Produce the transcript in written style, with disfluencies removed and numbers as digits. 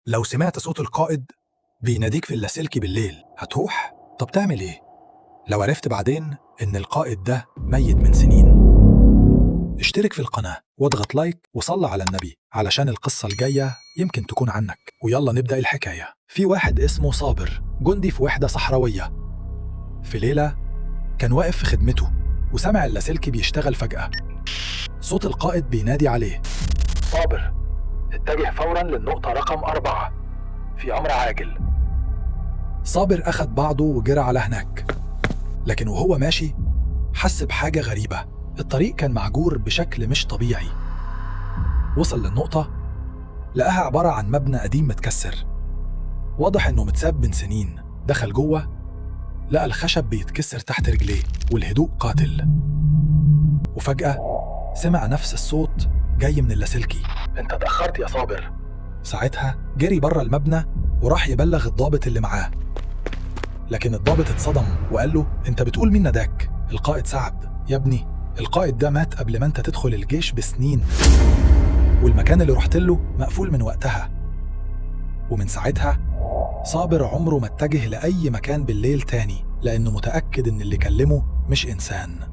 لو سمعت صوت القائد بيناديك في اللاسلكي بالليل هتروح؟ طب تعمل ايه؟ لو عرفت بعدين إن القائد ده ميت من سنين. اشترك في القناة واضغط لايك وصل على النبي علشان القصة الجاية يمكن تكون عنك. ويلا نبدأ الحكاية. في واحد اسمه صابر، جندي في وحدة صحراوية. في ليلة كان واقف في خدمته وسمع اللاسلكي بيشتغل فجأة. صوت القائد بينادي عليه: صابر، اتجه فوراً للنقطة رقم 4 في أمر عاجل. صابر أخد بعضه وجرى على هناك، لكن وهو ماشي حس بحاجة غريبة. الطريق كان معجور بشكل مش طبيعي. وصل للنقطة لقاها عبارة عن مبنى قديم متكسر، واضح إنه متساب من سنين. دخل جوه لقى الخشب بيتكسر تحت رجليه والهدوء قاتل. وفجأة سمع نفس الصوت جاي من اللاسلكي: انت اتأخرت يا صابر. ساعتها جري بره المبنى وراح يبلغ الضابط اللي معاه، لكن الضابط اتصدم وقال له: انت بتقول مين نداك؟ القائد سعد. يا ابني، القائد ده مات قبل ما انت تدخل الجيش بسنين، والمكان اللي رحت له مقفول من وقتها. ومن ساعتها صابر عمره ما اتجه لأي مكان بالليل تاني، لأنه متأكد إن اللي كلمه مش إنسان.